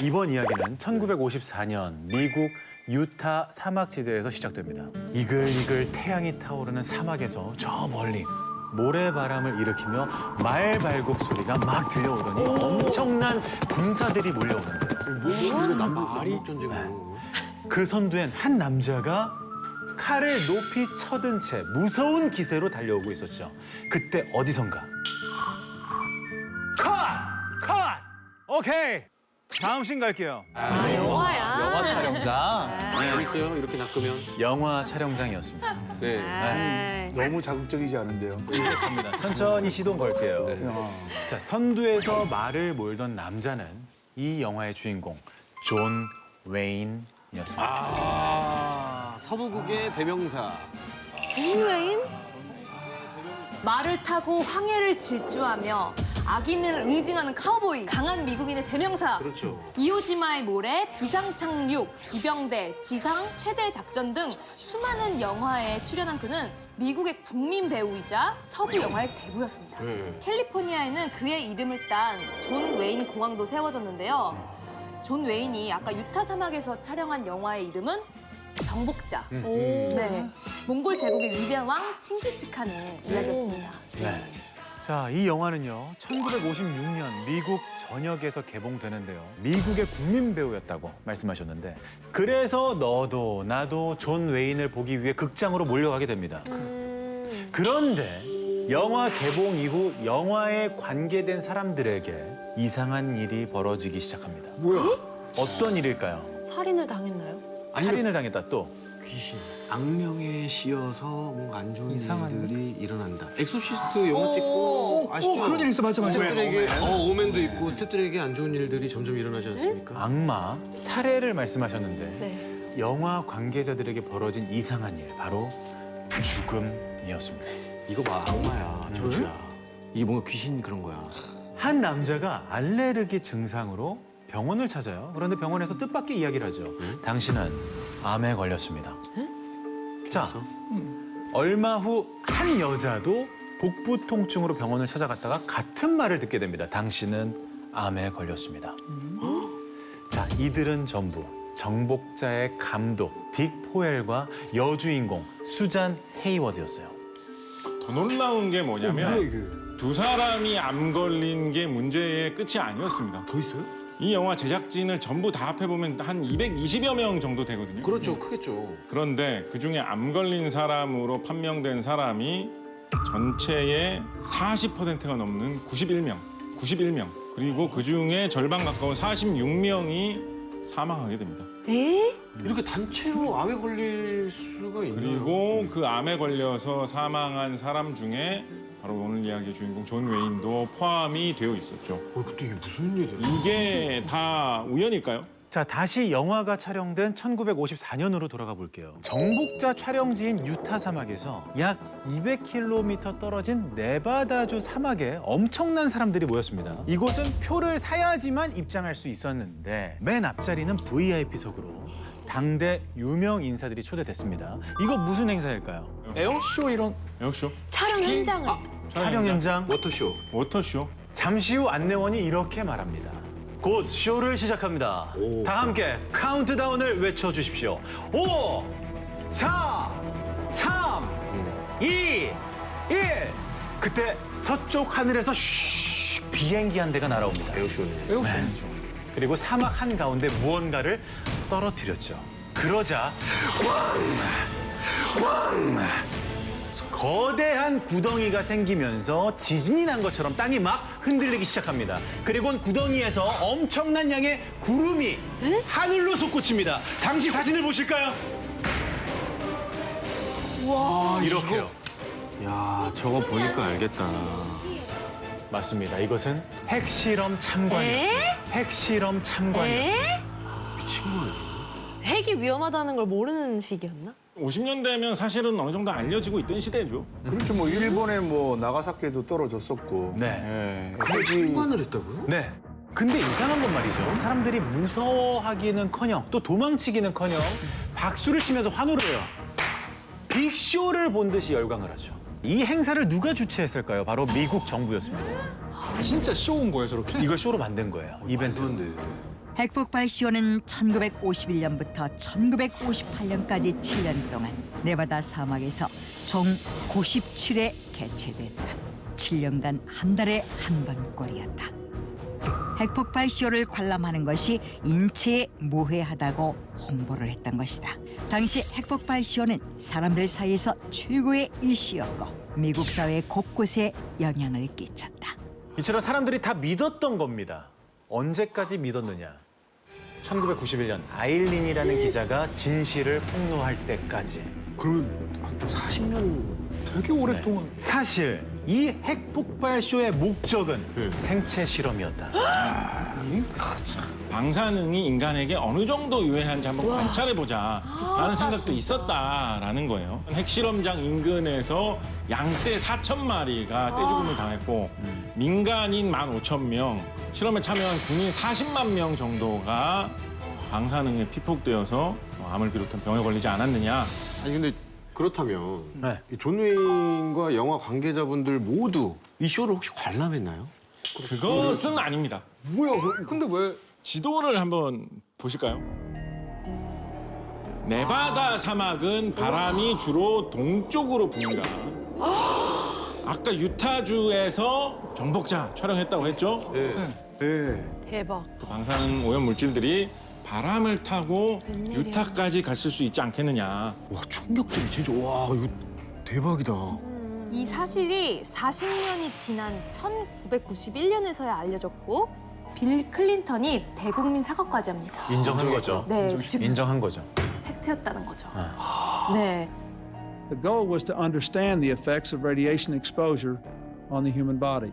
이번 이야기는 1954년 미국 유타 사막지대에서 시작됩니다. 이글이글 태양이 타오르는 사막에서 저 멀리 모래바람을 일으키며 말발굽 소리가 막 들려오더니 엄청난 군사들이 몰려오는데 말이 존재고. 그 선두엔 한 남자가 칼을 높이 쳐든 채 무서운 기세로 달려오고 있었죠. 그때 어디선가 컷! 오케이! 다음 씬 갈게요. 영화야. 영화 촬영장. 재밌어요? 이렇게 낚으면. 영화 촬영장이었습니다. 네. 너무 자극적이지 않은데요. 갑니다. 천천히 시동 걸게요. 네. 자, 선두에서 말을 몰던 남자는 이 영화의 주인공 존 웨인이었습니다. 서부국의 대명사. 존웨인? 말을 타고 황해를 질주하며 악인을 응징하는 카우보이, 강한 미국인의 대명사. 그렇죠. 이오지마의 모래, 비상착륙, 기병대, 지상, 최대 작전 등 수많은 영화에 출연한 그는 미국의 국민 배우이자 서부 영화의 대부였습니다. 네. 캘리포니아에는 그의 이름을 딴 존 웨인 공항도 세워졌는데요. 존 웨인이 아까 유타 사막에서 촬영한 영화의 이름은 정복자. 네, 몽골 제국의 위대한 왕 칭기즈칸의 이야기였습니다. 네. 자, 이 영화는요, 1956년 미국 전역에서 개봉되는데요. 미국의 국민 배우였다고 말씀하셨는데, 그래서 너도 나도 존 웨인을 보기 위해 극장으로 몰려가게 됩니다. 그런데 영화 개봉 이후 영화에 관계된 사람들에게 이상한 일이 벌어지기 시작합니다. 뭐야? 어떤 일일까요? 살인을 당했나요? 살인을 당했다 또. 귀신. 악령에 씌어서 뭔가 안 좋은 이상한데? 일들이 일어난다. 엑소시스트 영화 찍고 아시죠? 그런 일 있어, 맞아. 스태프들에게 오맨도 있고 스태프들에게 안 좋은 일들이 점점 일어나지 않습니까? 악마, 살해를 말씀하셨는데 네. 영화 관계자들에게 벌어진 이상한 일, 바로 죽음이었습니다. 이거 봐, 악마야, 저주야. 이게 뭔가 귀신 그런 거야. 한 남자가 알레르기 증상으로 병원을 찾아요. 그런데 병원에서 뜻밖의 이야기를 하죠. 당신은 암에 걸렸습니다. 자, 얼마 후 한 여자도 복부 통증으로 병원을 찾아갔다가 같은 말을 듣게 됩니다. 당신은 암에 걸렸습니다. 자, 이들은 전부 정복자의 감독 딕 포엘과 여주인공 수잔 헤이워드였어요. 더 놀라운 게 뭐냐면 두 사람이 암 걸린 게 문제의 끝이 아니었습니다. 더 있어요? 이 영화 제작진을 전부 다 합해보면 한 220여 명 정도 되거든요. 그렇죠, 크겠죠. 그런데 그중에 암 걸린 사람으로 판명된 사람이 전체의 40%가 넘는 91명. 그리고 그중에 절반 가까운 46명이 사망하게 됩니다. 에? 이렇게 단체로 암에 걸릴 수가 있나요? 그리고 그 암에 걸려서 사망한 사람 중에 바로 오늘 이야기의 주인공 존 웨인도 포함이 되어 있었죠. 근데 이게 무슨 일이야? 이게 다 우연일까요? 자, 다시 영화가 촬영된 1954년으로 돌아가 볼게요. 정복자 촬영지인 유타 사막에서 약 200km 떨어진 네바다주 사막에 엄청난 사람들이 모였습니다. 이곳은 표를 사야지만 입장할 수 있었는데 맨 앞자리는 VIP석으로 당대 유명 인사들이 초대됐습니다. 이거 무슨 행사일까요? 에어쇼 이런. 에어쇼? 촬영 현장을. 촬영 현장. 워터쇼. 워터쇼? 잠시 후 안내원이 이렇게 말합니다. 곧 쇼를 시작합니다. 다 함께 카운트다운을 외쳐주십시오. 5, 4, 3, 2, 1. 그때 서쪽 하늘에서 슉 비행기 한 대가 날아옵니다. 에어쇼네. 네. 그리고 사막 한가운데 무언가를 떨어뜨렸죠. 그러자 꽝! 거대한 구덩이가 생기면서 지진이 난 것처럼 땅이 막 흔들리기 시작합니다. 그리고는 구덩이에서 엄청난 양의 구름이 하늘로 솟구칩니다. 당시 사진을 보실까요? 와, 이렇게요. 야, 저거 보니까 알겠다. 맞습니다. 이것은 핵실험 참관이었습니다. 핵실험 참관이었습니다. 미친 거 아니야? 핵이 위험하다는 걸 모르는 시기였나? 50년대면 사실은 어느 정도 알려지고 있던 시대죠. 그렇죠. 뭐 일본에 뭐 나가사키에도 떨어졌었고. 네. 그걸 참관을 했다고요? 네. 근데 이상한 건 말이죠. 사람들이 무서워하기는커녕 또 도망치기는커녕 박수를 치면서 환호를 해요. 빅쇼를 본 듯이 열광을 하죠. 이 행사를 누가 주최했을까요? 바로 미국 정부였습니다. 진짜 쇼 온 거예요, 저렇게? 이걸 쇼로 만든 거예요. 이벤트. 그런데 핵폭발 시효는 1951년부터 1958년까지 7년 동안 네바다 사막에서 총 97회 개최됐다. 7년간 한 달에 한 번꼴이었다. 핵폭발 시효를 관람하는 것이 인체에 무해하다고 홍보를 했던 것이다. 당시 핵폭발 시효는 사람들 사이에서 최고의 이슈였고 미국 사회 곳곳에 영향을 끼쳤다. 이처럼 사람들이 다 믿었던 겁니다. 언제까지 믿었느냐? 1991년 아일린이라는 기자가 진실을 폭로할 때까지. 그러면 한 40년 되게 오랫동안. 사실 이 핵폭발 쇼의 목적은 네. 생체 실험이었다. 방사능이 인간에게 어느 정도 유해한지 한번 관찰해보자 라는 생각도 있었다라는 거예요. 핵실험장 인근에서 양떼 4,000마리가 떼죽음을 당했고 민간인 15,000명, 실험에 참여한 군인 40만 명 정도가 방사능에 피폭되어서 암을 비롯한 병에 걸리지 않았느냐. 아니 근데 그렇다면 네. 이 존 웨인과 영화 관계자분들 모두 이 쇼를 혹시 관람했나요? 그것은 아닙니다. 뭐야? 근데 왜? 지도를 한번 보실까요? 네바다 사막은 바람이 주로 동쪽으로 붑니다. 아까 유타주에서 정복자 촬영했다고 했죠? 네. 대박. 그 방사능 오염 물질들이 바람을 타고 유타까지 갔을 수 있지 않겠느냐. 와 충격적이 진짜 와 이거 대박이다. 이 사실이 40년이 지난 1991년에서야 알려졌고 빌 클린턴이 대국민 사과까지 합니다. 인정한 거죠. 네, 즉 인정한 거죠. 팩트였다는 거죠. 네. The goal was to understand the effects of radiation exposure on the human body,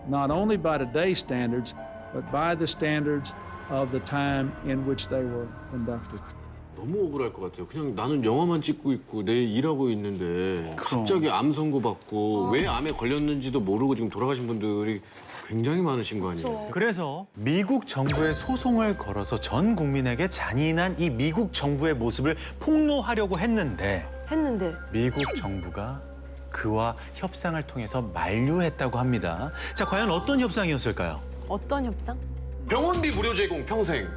not only by today's standards, but by the standards of the time in which they were conducted. 너무 억울할 것 같아요. 그냥 나는 영화만 찍고 있고 내 일하고 있는데 갑자기 암 선고 받고 왜 암에 걸렸는지도 모르고 지금 돌아가신 분들이 굉장히 많으신 거 아니에요? 그래서 미국 정부에 소송을 걸어서 전 국민에게 잔인한 이 미국 정부의 모습을 폭로하려고 했는데 미국 정부가 그와 협상을 통해서 만류했다고 합니다. 자, 과연 어떤 협상이었을까요? 어떤 협상? 병원비 무료 제공 평생.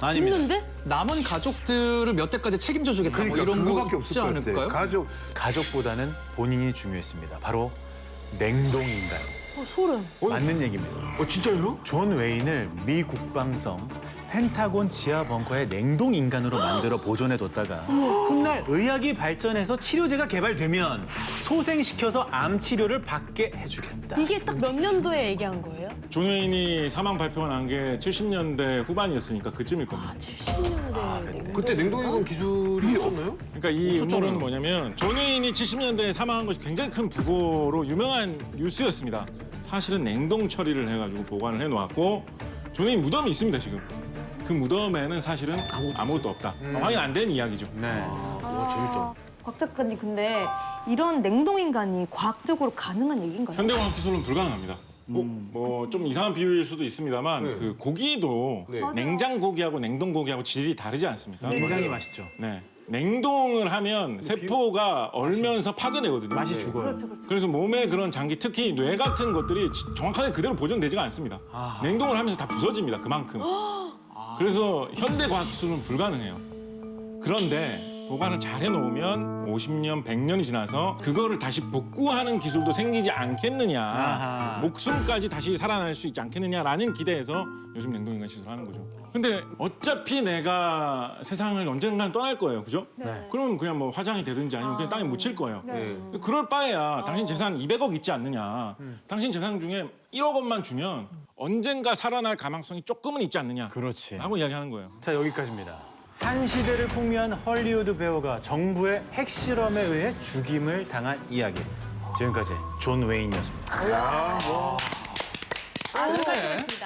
아닙니다. 남은 가족들을 몇 대까지 책임져 주겠다. 그러니까 뭐 이런 그거밖에 거 없을 있지 것 같아. 않을까요? 가족보다는 본인이 중요했습니다. 바로 냉동인간. 소름. 맞는 얘기입니다. 진짜요? 존 웨인을 미 국방성 펜타곤 지하 벙커에 냉동 인간으로 만들어 보존해뒀다가 훗날 의학이 발전해서 치료제가 개발되면 소생시켜서 암 치료를 받게 해주겠다. 이게 딱 몇 년도에 얘기한 거예요? 존 웨인이 사망 발표가 난 게 70년대 후반이었으니까 그쯤일 겁니다. 70년대. 그때 냉동인간 기술이 있었나요? 그러니까 이 음모론은 뭐냐면 존 웨인이 70년대에 사망한 것이 굉장히 큰 부고로 유명한 뉴스였습니다. 사실은 냉동 처리를 해가지고 보관을 해놓았고 존 웨인 무덤이 있습니다 지금. 그 무덤에는 사실은 아무것도 없다. 확인 안 된 이야기죠. 네. 와 재밌다. 곽 작가님, 근데 이런 냉동 인간이 과학적으로 가능한 얘기인가요? 현대과학 기술은 불가능합니다. 뭐 좀 이상한 비유일 수도 있습니다만 네. 그 고기도 네. 냉장 고기하고 냉동 고기하고 질이 다르지 않습니까? 굉장히 맛있죠. 네. 냉동을 하면 세포가 얼면서 파괴되거든요. 맛이 죽어요. 그렇죠, 그렇죠. 그래서 몸의 그런 장기, 특히 뇌 같은 것들이 정확하게 그대로 보존되지가 않습니다. 냉동을 하면서 다 부서집니다, 그만큼. 그래서 현대 과학 기술은 불가능해요. 그런데 보관을 잘 해놓으면 50년, 100년이 지나서 그거를 다시 복구하는 기술도 생기지 않겠느냐. 아하. 목숨까지 다시 살아날 수 있지 않겠느냐라는 기대에서 요즘 냉동인간 시술을 하는 거죠. 근데 어차피 내가 세상을 언젠간 떠날 거예요, 그죠? 네. 그러면 그냥 뭐 화장이 되든지 아니면 그냥 땅에 묻힐 거예요. 네. 그럴 바에야 당신 재산 200억 있지 않느냐. 당신 재산 중에 1억 원만 주면 언젠가 살아날 가망성이 조금은 있지 않느냐. 그렇지. 라고 이야기하는 거예요. 자, 여기까지입니다. 한 시대를 풍미한 헐리우드 배우가 정부의 핵실험에 의해 죽임을 당한 이야기. 지금까지 존 웨인이었습니다. 아, 잘 들었습니다.